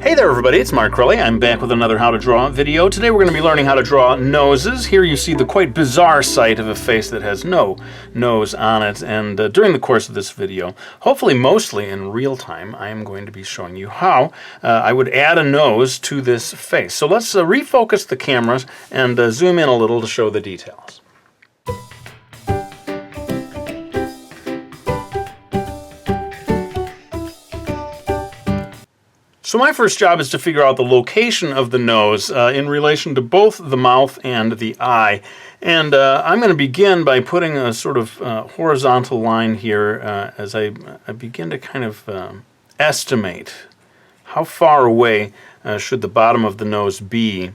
Hey there everybody, it's markcrilley. I'm back with another How to Draw video. Today we're going to be learning how to draw noses. Here you see the quite bizarre sight of a face that has no nose on it, and during the course of this video, hopefully mostly in real time, I am going to be showing you how I would add a nose to this face. So let's refocus the cameras and zoom in a little to show the details. So my first job is to figure out the location of the nose in relation to both the mouth and the eye. And I'm going to begin by putting a sort of horizontal line here as I begin to kind of estimate how far away should the bottom of the nose be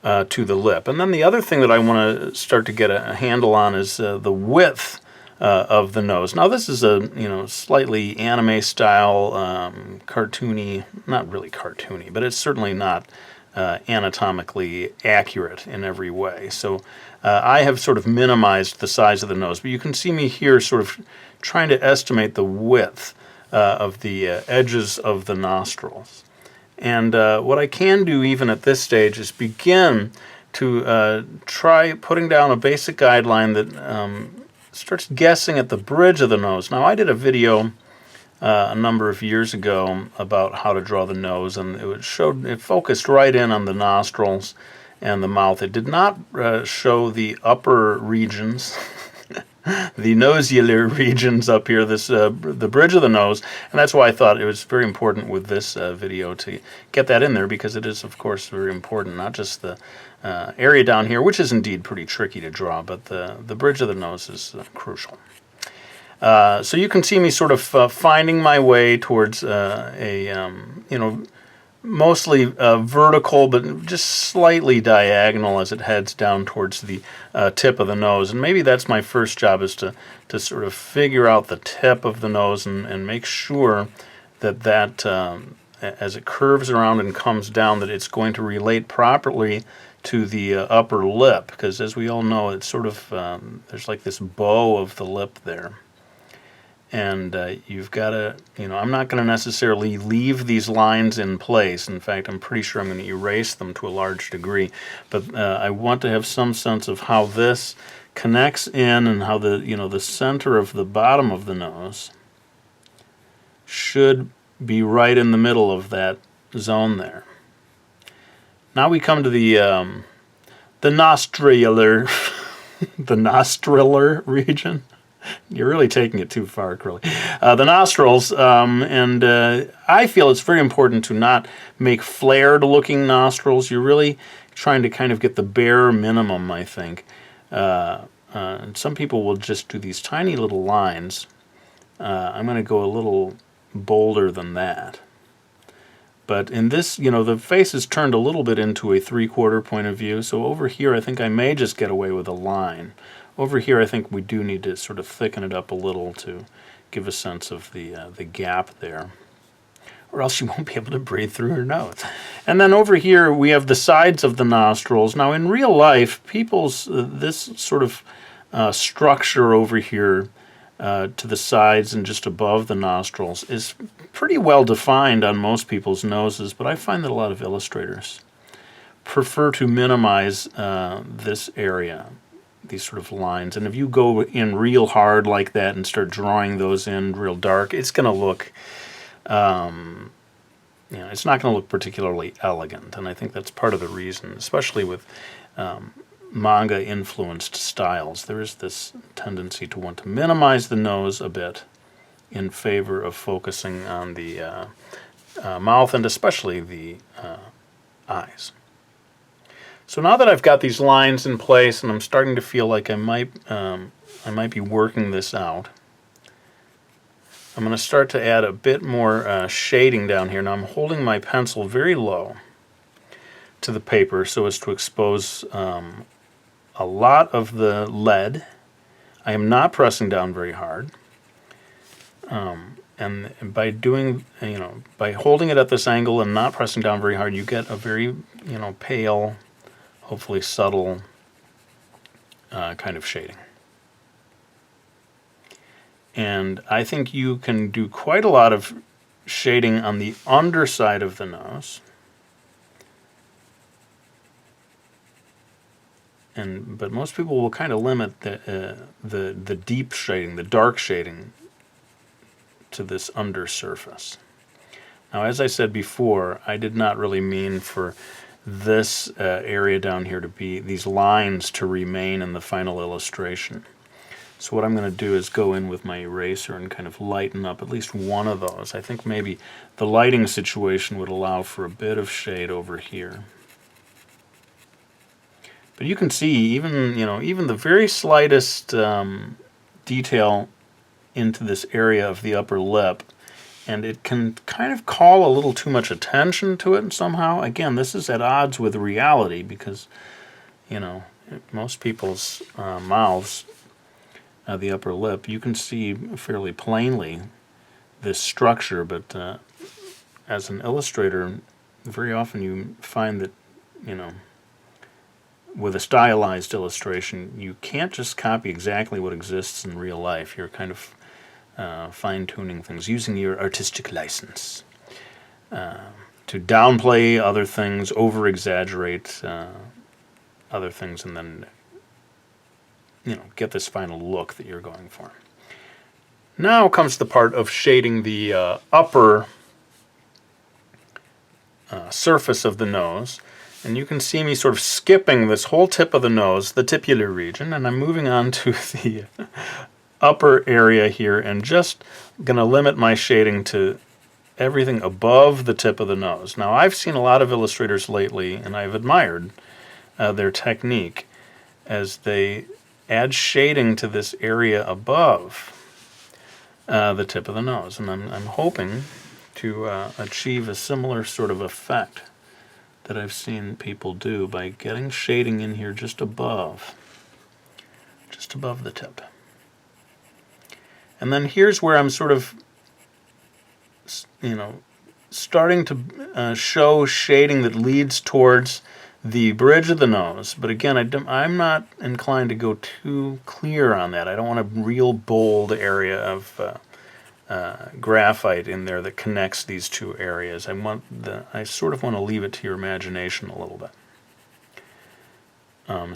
to the lip. And then the other thing that I want to start to get a handle on is the width of the nose. Now this is a slightly anime style, cartoony, not really cartoony, but it's certainly not anatomically accurate in every way. So I have sort of minimized the size of the nose, but you can see me here sort of trying to estimate the width of the edges of the nostrils. And what I can do even at this stage is begin to try putting down a basic guideline that starts guessing at the bridge of the nose. Now I did a video a number of years ago about how to draw the nose, and it focused right in on the nostrils and the mouth. It did not show the upper regions, the nosular regions up here, the bridge of the nose, and that's why I thought it was very important with this video to get that in there, because it is of course very important, not just the area down here, which is indeed pretty tricky to draw, but the bridge of the nose is crucial. So you can see me sort of finding my way towards mostly vertical, but just slightly diagonal as it heads down towards the tip of the nose. And maybe that's my first job, is to sort of figure out the tip of the nose and make sure that as it curves around and comes down, that it's going to relate properly to the upper lip, because as we all know, it's sort of there's like this bow of the lip there, and you've got to, I'm not going to necessarily leave these lines in place. In fact, I'm pretty sure I'm going to erase them to a large degree, but I want to have some sense of how this connects in, and how the center of the bottom of the nose should be right in the middle of that zone there. Now we come to the nostriller, the nostriller region. You're really taking it too far, Curly. The nostrils, and I feel it's very important to not make flared-looking nostrils. You're really trying to kind of get the bare minimum, I think. Some people will just do these tiny little lines. I'm going to go a little bolder than that. But in this, the face is turned a little bit into a 3/4 point of view. So over here, I think I may just get away with a line. Over here, I think we do need to sort of thicken it up a little to give a sense of the gap there, or else you won't be able to breathe through your nose. And then over here, we have the sides of the nostrils. Now, in real life, people's this sort of structure over here to the sides and just above the nostrils is pretty well defined on most people's noses, but I find that a lot of illustrators prefer to minimize this area, these sort of lines. And if you go in real hard like that and start drawing those in real dark, it's going to look, it's not going to look particularly elegant. And I think that's part of the reason, especially with manga-influenced styles. There is this tendency to want to minimize the nose a bit in favor of focusing on the mouth and especially the eyes. So now that I've got these lines in place and I'm starting to feel like I might be working this out, I'm going to start to add a bit more shading down here. Now I'm holding my pencil very low to the paper so as to expose a lot of the lead. I am not pressing down very hard. And by doing, by holding it at this angle and not pressing down very hard, you get a very, pale, hopefully subtle kind of shading. And I think you can do quite a lot of shading on the underside of the nose. but most people will kind of limit the deep shading, the dark shading, to this undersurface. Now, as I said before, I did not really mean for this area down here to be, these lines to remain in the final illustration. So what I'm going to do is go in with my eraser and kind of lighten up at least one of those. I think maybe the lighting situation would allow for a bit of shade over here. But you can see even the very slightest detail into this area of the upper lip, and it can kind of call a little too much attention to it somehow. Again, this is at odds with reality because, most people's mouths, the upper lip, you can see fairly plainly this structure, but as an illustrator, very often you find that, with a stylized illustration, you can't just copy exactly what exists in real life. You're kind of fine-tuning things, using your artistic license to downplay other things, over-exaggerate other things, and then get this final look that you're going for. Now comes the part of shading the upper surface of the nose, and you can see me sort of skipping this whole tip of the nose, the tipular region, and I'm moving on to the upper area here, and just going to limit my shading to everything above the tip of the nose. Now, I've seen a lot of illustrators lately, and I've admired their technique as they add shading to this area above the tip of the nose, and I'm hoping to achieve a similar sort of effect that I've seen people do by getting shading in here just above the tip. And then here's where I'm sort of, starting to show shading that leads towards the bridge of the nose. But again, I'm not inclined to go too clear on that. I don't want a real bold area of graphite in there that connects these two areas. I sort of want to leave it to your imagination a little bit.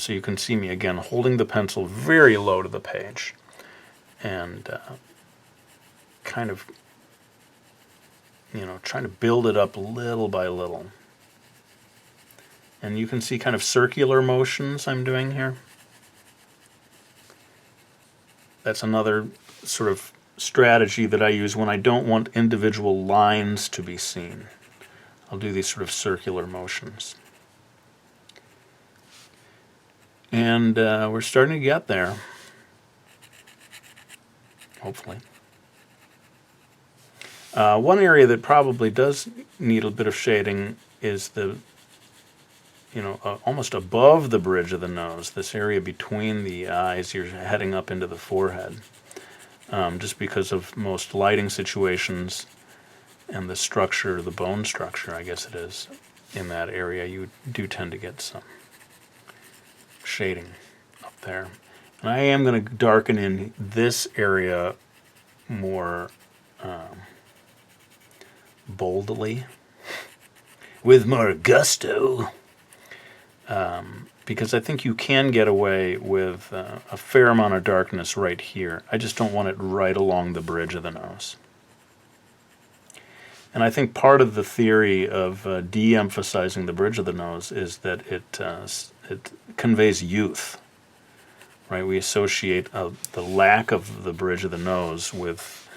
So you can see me again holding the pencil very low to the page, and kind of, trying to build it up little by little. And you can see kind of circular motions I'm doing here. That's another sort of strategy that I use when I don't want individual lines to be seen. I'll do these sort of circular motions. And we're starting to get there, hopefully. One area that probably does need a bit of shading is the, almost above the bridge of the nose, this area between the eyes, you're heading up into the forehead. Just because of most lighting situations and the structure, the bone structure, I guess it is, in that area, you do tend to get some shading up there. And I am going to darken in this area more boldly, with more gusto, because I think you can get away with a fair amount of darkness right here. I just don't want it right along the bridge of the nose. And I think part of the theory of de-emphasizing the bridge of the nose is that it conveys youth, right? We associate the lack of the bridge of the nose with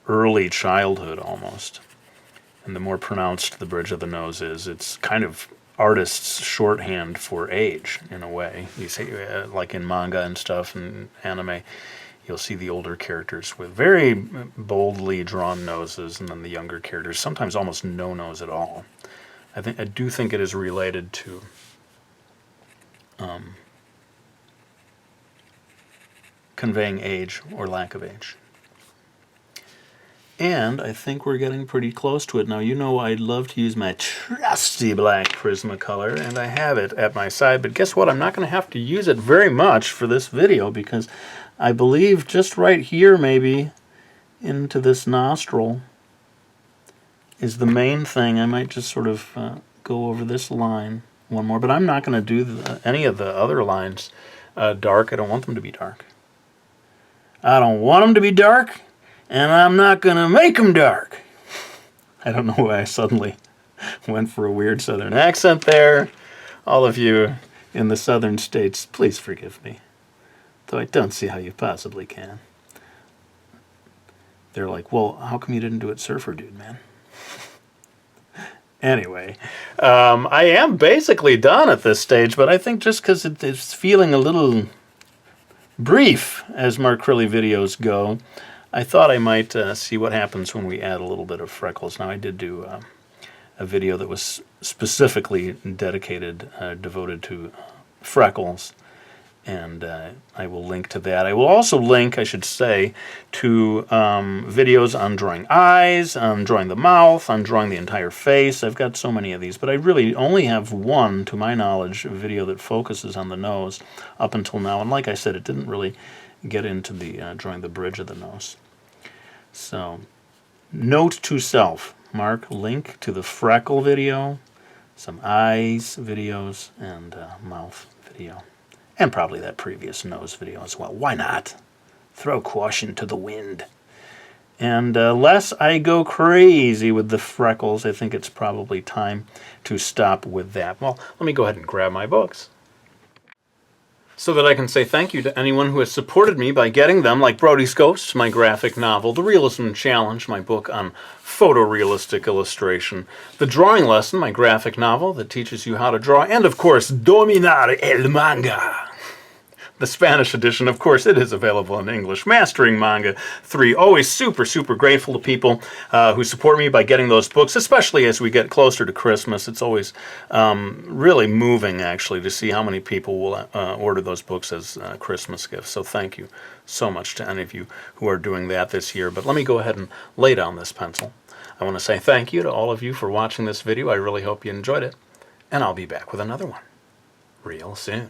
early childhood almost. And the more pronounced the bridge of the nose is, it's kind of artist's shorthand for age, in a way. You see, like in manga and stuff and anime, you'll see the older characters with very boldly drawn noses, and then the younger characters sometimes almost no nose at all. I do think it is related to conveying age or lack of age. And I think we're getting pretty close to it. Now, I'd love to use my trusty black Prismacolor, and I have it at my side, but guess what? I'm not going to have to use it very much for this video, because I believe just right here, maybe, into this nostril, is the main thing. I might just sort of go over this line one more, but I'm not going to do any of the other lines dark. I don't want them to be dark. I don't want them to be dark, and I'm not going to make them dark. I don't know why I suddenly went for a weird southern accent there. All of you in the southern states, please forgive me. Though I don't see how you possibly can. They're like, well, how come you didn't do it Surfer Dude, man? Anyway, I am basically done at this stage, but I think just because it's feeling a little brief as markcrilley videos go, I thought I might see what happens when we add a little bit of freckles. Now, I did do a video that was specifically devoted to freckles, and I will link to that. I will also link, I should say, to videos on drawing eyes, on drawing the mouth, on drawing the entire face. I've got so many of these, but I really only have one, to my knowledge, video that focuses on the nose up until now. And like I said, it didn't really get into the drawing the bridge of the nose. So, note to self, Mark, link to the freckle video, some eyes videos, and mouth video. And probably that previous nose video as well. Why not? Throw caution to the wind. And lest I go crazy with the freckles, I think it's probably time to stop with that. Well, let me go ahead and grab my books, so that I can say thank you to anyone who has supported me by getting them, like Brody's Ghosts, my graphic novel, The Realism Challenge, my book on photorealistic illustration, The Drawing Lesson, my graphic novel that teaches you how to draw, and of course, Dominar el Manga, the Spanish edition. Of course, it is available in English. Mastering Manga 3. Always super, super grateful to people who support me by getting those books, especially as we get closer to Christmas. It's always really moving, actually, to see how many people will order those books as Christmas gifts. So thank you so much to any of you who are doing that this year. But let me go ahead and lay down this pencil. I want to say thank you to all of you for watching this video. I really hope you enjoyed it. And I'll be back with another one real soon.